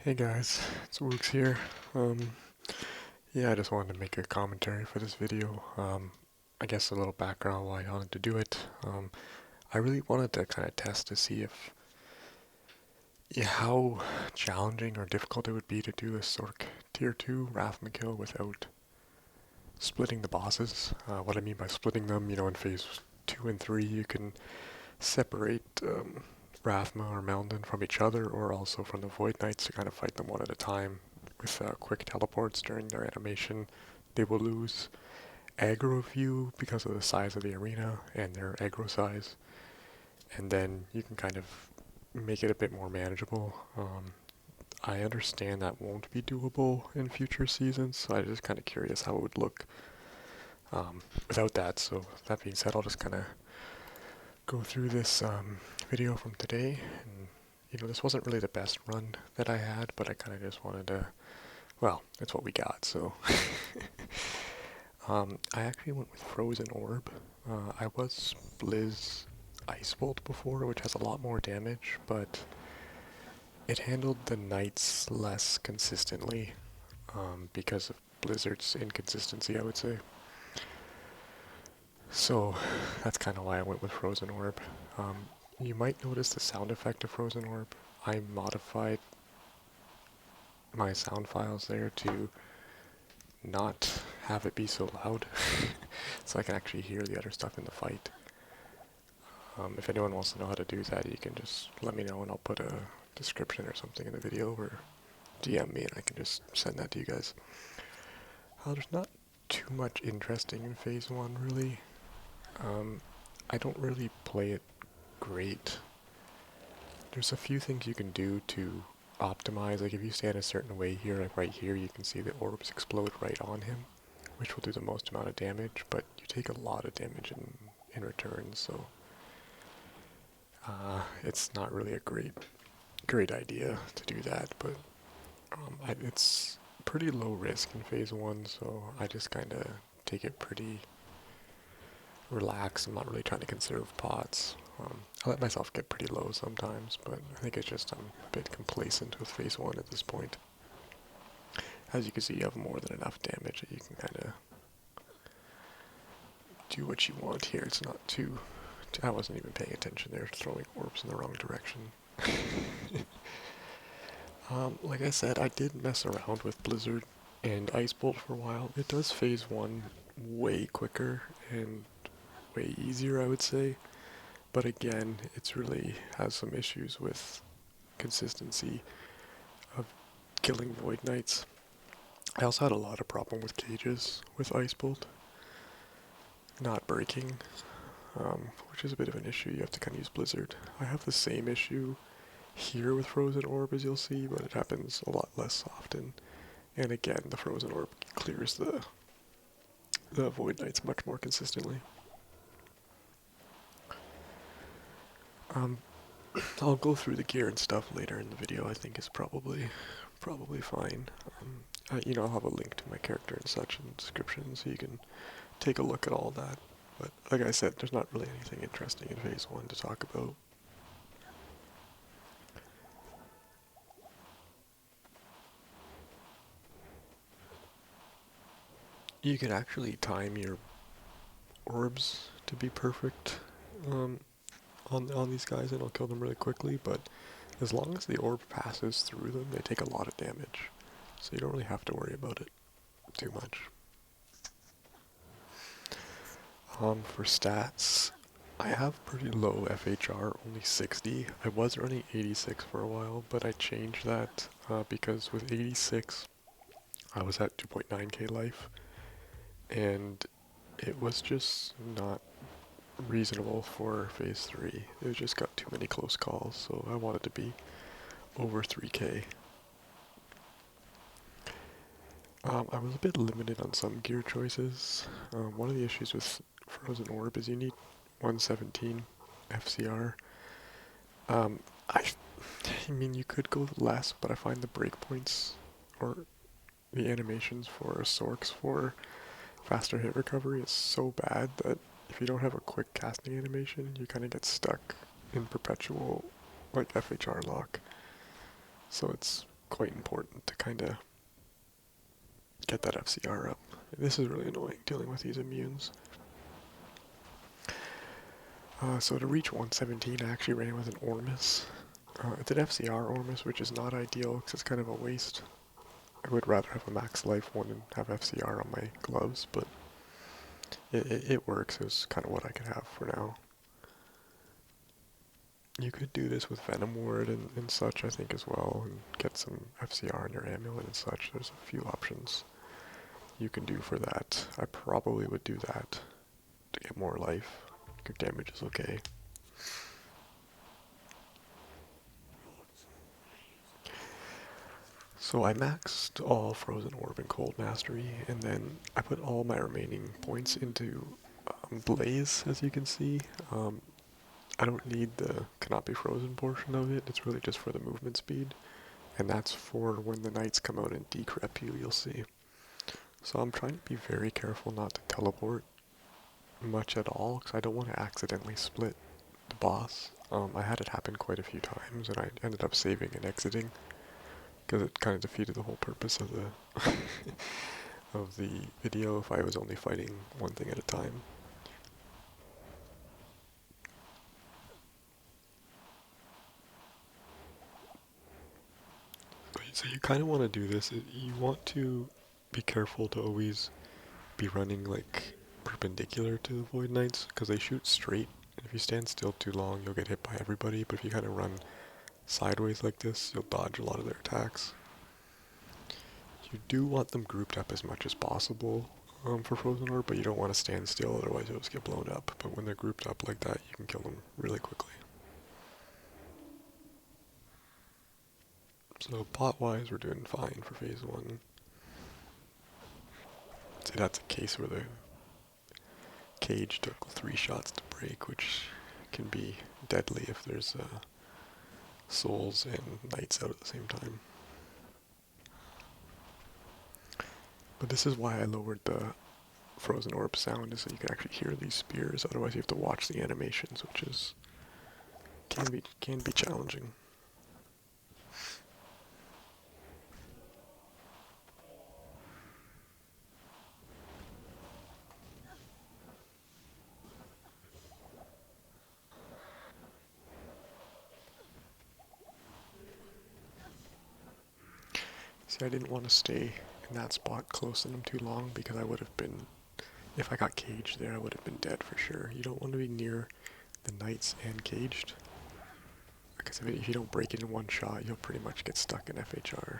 Hey guys, it's WooGs here. Yeah, I just wanted to make a commentary for this video. I guess a little background why I wanted to do it. I really wanted to kind of test to see if, yeah, how challenging or difficult it would be to do a Sorc Tier 2 Rathma kill without splitting the bosses. What I mean by splitting them, in phase 2 and 3 you can separate Rathma or Mountain from each other, or also from the Void Knights to kind of fight them one at a time. With quick teleports during their animation, they will lose aggro view because of the size of the arena and their aggro size, and then you can kind of make it a bit more manageable. I understand that won't be doable in future seasons, so I'm just kind of curious how it would look without that. So that being said, I'll just kind of go through this video from today. And this wasn't really the best run that I had, but I kind of just wanted to, well, it's what we got, so. I actually went with Frozen Orb. I was Blizz Ice Bolt before, which has a lot more damage, but it handled the Knights less consistently because of Blizzard's inconsistency, I would say. So that's kind of why I went with Frozen Orb. You might notice the sound effect of Frozen Orb. I modified my sound files there to not have it be so loud so I can actually hear the other stuff in the fight. If anyone wants to know how to do that, you can just let me know and I'll put a description or something in the video, or DM me and I can just send that to you guys. There's not too much interesting in phase 1 really. I don't really play it great. There's a few things you can do to optimize. Like if you stand a certain way here, like right here, you can see the orbs explode right on him, which will do the most amount of damage, but you take a lot of damage in return, so it's not really a great idea to do that. But it's pretty low risk in phase 1, so I just kind of take it pretty relaxed. I'm not really trying to conserve pots. I let myself get pretty low sometimes, but I think it's just I'm a bit complacent with phase 1 at this point. As you can see, you have more than enough damage that you can kind of do what you want here. It's not too... I wasn't even paying attention there, throwing orbs in the wrong direction. Like I said, I did mess around with Blizzard and Ice Bolt for a while. It does phase 1 way quicker and way easier, I would say. But again, it's really has some issues with consistency of killing Void Knights. I also had a lot of problem with cages with Ice Bolt not breaking, which is a bit of an issue. You have to kind of use Blizzard. I have the same issue here with Frozen Orb, as you'll see, but it happens a lot less often. And again, the Frozen Orb clears the Void Knights much more consistently. I'll go through the gear and stuff later in the video. I think is probably fine. I'll have a link to my character and such in the description, so you can take a look at all that. But like I said, there's not really anything interesting in phase 1 to talk about. You can actually time your orbs to be perfect on these guys, and it'll kill them really quickly, but as long as the orb passes through them, they take a lot of damage. So you don't really have to worry about it too much. For stats, I have pretty low FHR, only 60. I was running 86 for a while, but I changed that because with 86, I was at 2.9k life, and it was just not reasonable for phase 3. It just got too many close calls, so I wanted to be over 3k. I was a bit limited on some gear choices. One of the issues with Frozen Orb is you need 117 FCR. I mean, you could go less, but I find the breakpoints or the animations for Sorcs for faster hit recovery is so bad that if you don't have a quick casting animation, you kind of get stuck in perpetual, like, FHR lock. So it's quite important to kind of get that FCR up. This is really annoying, dealing with these immunes. So to reach 117, I actually ran with an Ormus. It's an FCR Ormus, which is not ideal because it's kind of a waste. I would rather have a max life one and have FCR on my gloves, but it works. It was kind of what I could have for now. You could do this with Venom Ward and such, I think, as well, and get some FCR in your amulet and such. There's a few options you can do for that. I probably would do that to get more life. Your damage is okay. So I maxed all Frozen Orb and Cold Mastery, and then I put all my remaining points into Blaze, as you can see. I don't need the cannot be frozen portion of it, it's really just for the movement speed. And that's for when the knights come out and decrep you, you'll see. So I'm trying to be very careful not to teleport much at all, because I don't want to accidentally split the boss. I had it happen quite a few times, and I ended up saving and exiting, because it kind of defeated the whole purpose of the of the video if I was only fighting one thing at a time. So you kind of want to do this. You want to be careful to always be running like perpendicular to the Void Knights, because they shoot straight, and if you stand still too long you'll get hit by everybody, but if you kind of run sideways like this, you'll dodge a lot of their attacks. You do want them grouped up as much as possible for Frozen Orb, but you don't want to stand still, otherwise you'll just get blown up. But when they're grouped up like that, you can kill them really quickly. So pot-wise, we're doing fine for phase 1. See, that's a case where the cage took 3 shots to break, which can be deadly if there's souls and knights out at the same time. But this is why I lowered the Frozen Orb sound, is so you can actually hear these spears, otherwise you have to watch the animations, which is can be challenging. See, I didn't want to stay in that spot close to them too long, because I would have been, if I got caged there, I would have been dead for sure. You don't want to be near the knights and caged, because if you don't break it in one shot, you'll pretty much get stuck in FHR.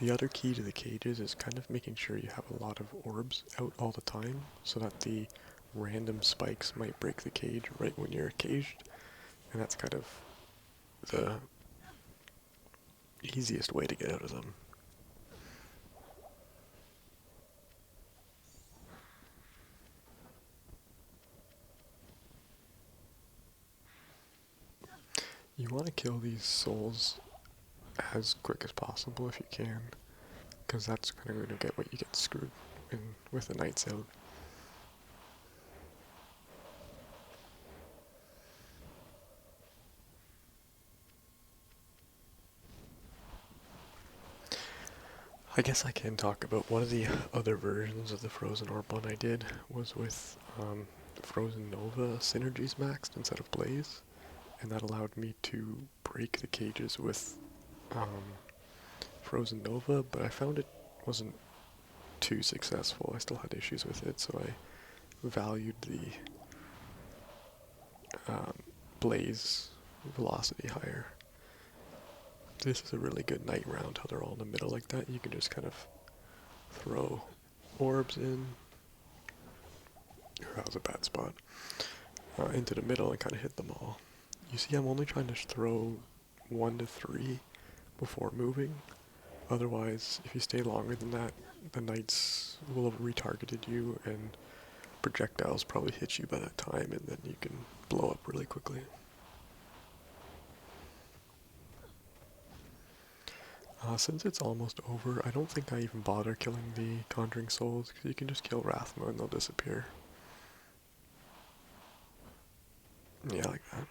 The other key to the cages is kind of making sure you have a lot of orbs out all the time, so that the random spikes might break the cage right when you're caged, and that's kind of the easiest way to get out of them. You want to kill these souls as quick as possible if you can, because that's kind of going to get what you get screwed in with the knights out. I guess I can talk about one of the other versions of the Frozen Orb one I did was with Frozen Nova synergies maxed instead of Blaze, and that allowed me to break the cages with Frozen Nova, but I found it wasn't too successful. I still had issues with it, so I valued the Blaze velocity higher. This is a really good night round, how they're all in the middle like that. You can just kind of throw orbs in, or that was a bad spot, into the middle and kind of hit them all. You see, I'm only trying to throw 1 to 3 before moving. Otherwise, if you stay longer than that, the knights will have retargeted you, and projectiles probably hit you by that time, and then you can blow up really quickly. Since it's almost over, I don't think I even bother killing the Conjuring Souls, because you can just kill Rathma and they'll disappear. Yeah, like that.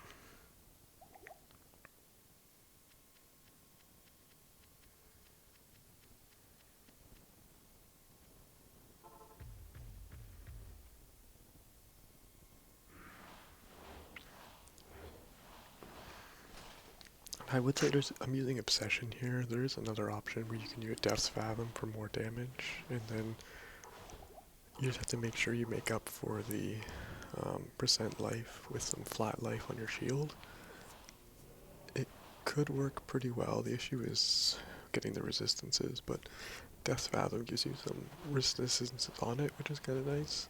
I would say I'm using Obsession here. There is another option where you can use Death's Fathom for more damage, and then you just have to make sure you make up for the percent life with some flat life on your shield. It could work pretty well. The issue is getting the resistances, but Death's Fathom gives you some resistances on it, which is kind of nice.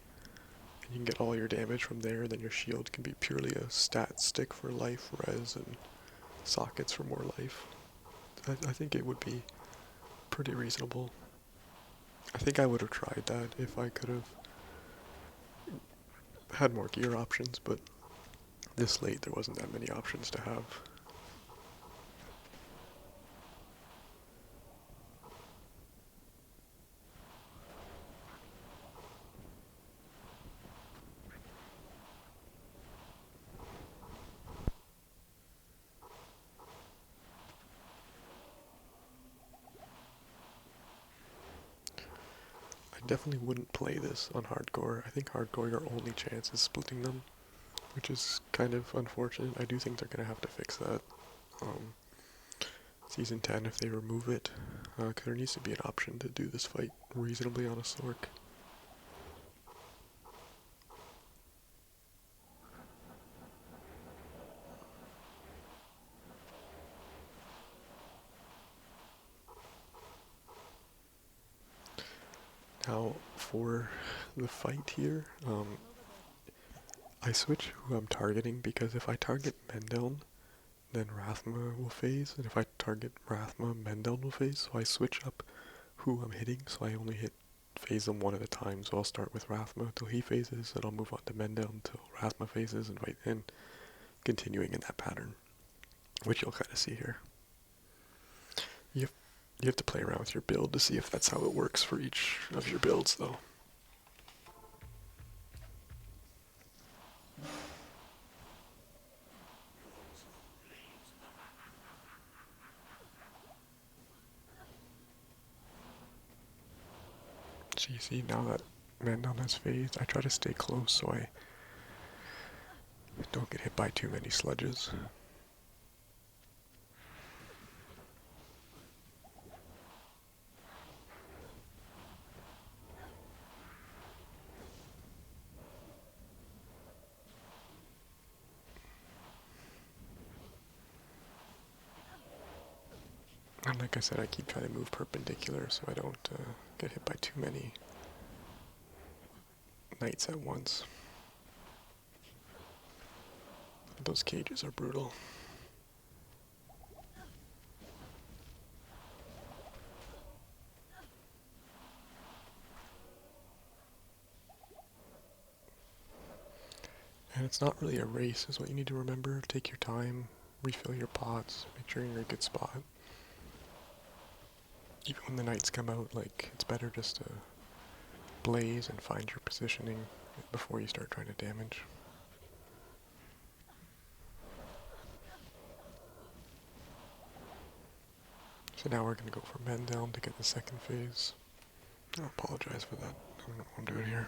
And you can get all your damage from there, then your shield can be purely a stat stick for life, res, and sockets for more life. I think it would be pretty reasonable. I think I would have tried that if I could have had more gear options, but this late there wasn't that many options to have. I definitely wouldn't play this on hardcore. I think hardcore, your only chance is splitting them, which is kind of unfortunate. I do think they're going to have to fix that. Season 10, if they remove it, because there needs to be an option to do this fight reasonably on a Sorc. Now, for the fight here, I switch who I'm targeting because if I target Mendeln, then Rathma will phase, and if I target Rathma, Mendeln will phase, so I switch up who I'm hitting, so I only phase them one at a time, so I'll start with Rathma till he phases, and I'll move on to Mendeln until Rathma phases, and continuing in that pattern, which you'll kind of see here. You have to play around with your build to see if that's how it works for each of your builds, though. So you see, now that Mendeln has phased, I try to stay close so I don't get hit by too many sludges. And like I said, I keep trying to move perpendicular so I don't get hit by too many knights at once. Those cages are brutal. And it's not really a race is what you need to remember. Take your time, refill your pots, make sure you're in a good spot. Even when the knights come out, like, it's better just to blaze and find your positioning before you start trying to damage. So now we're going to go for men down to get the second phase. I apologize for that. I don't know what I'm doing here.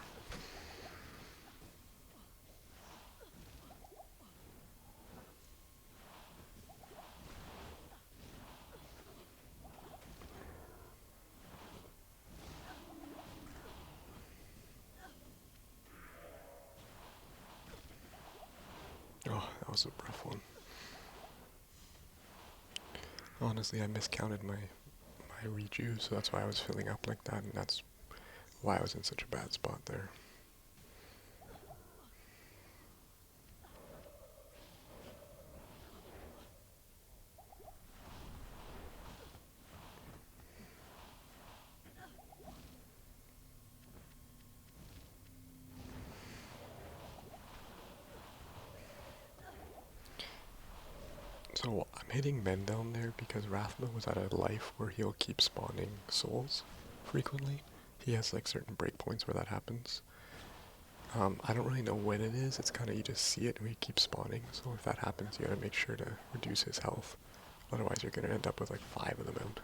Oh, that was a rough one. Honestly, I miscounted my reju, so that's why I was filling up like that, and that's why I was in such a bad spot there. So I'm hitting men down there because Rathma was at a life where he'll keep spawning souls frequently. He has like certain breakpoints where that happens. I don't really know when it is. It's kind of, you just see it and he keeps spawning. So if that happens, you gotta make sure to reduce his health. Otherwise you're gonna end up with like 5 of them out.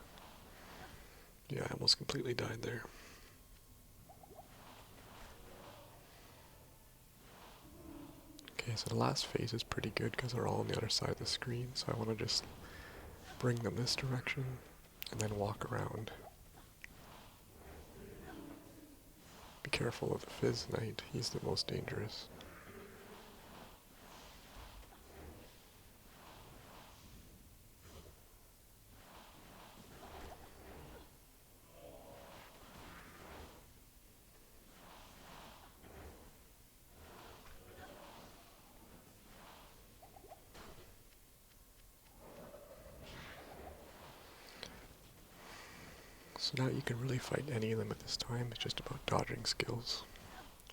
Yeah, I almost completely died there. Okay, so the last phase is pretty good because they're all on the other side of the screen. So I want to just bring them this direction, and then walk around. Be careful of the Fizz Knight, he's the most dangerous. So now you can really fight any of them at this time, it's just about dodging skills.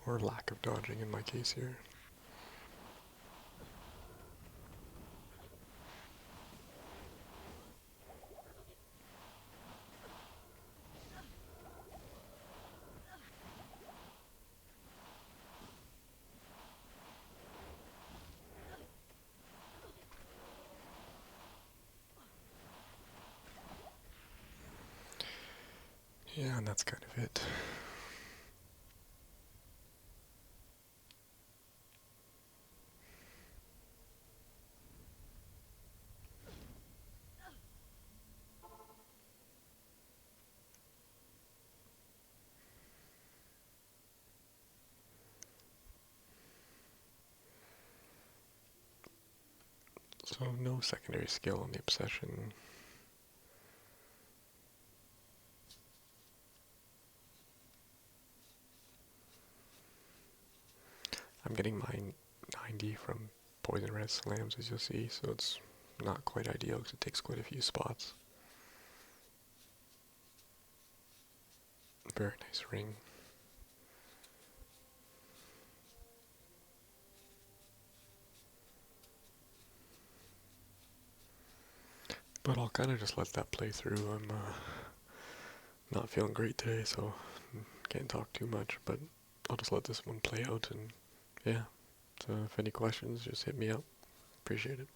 Or lack of dodging in my case here. Yeah, and that's kind of it. So no secondary skill on the obsession. I'm getting mine 90 from Poison Red Slams, as you'll see, so it's not quite ideal because it takes quite a few spots. Very nice ring. But I'll kind of just let that play through. I'm not feeling great today, so can't talk too much, but I'll just let this one play out, and yeah. So if any questions, just hit me up. Appreciate it.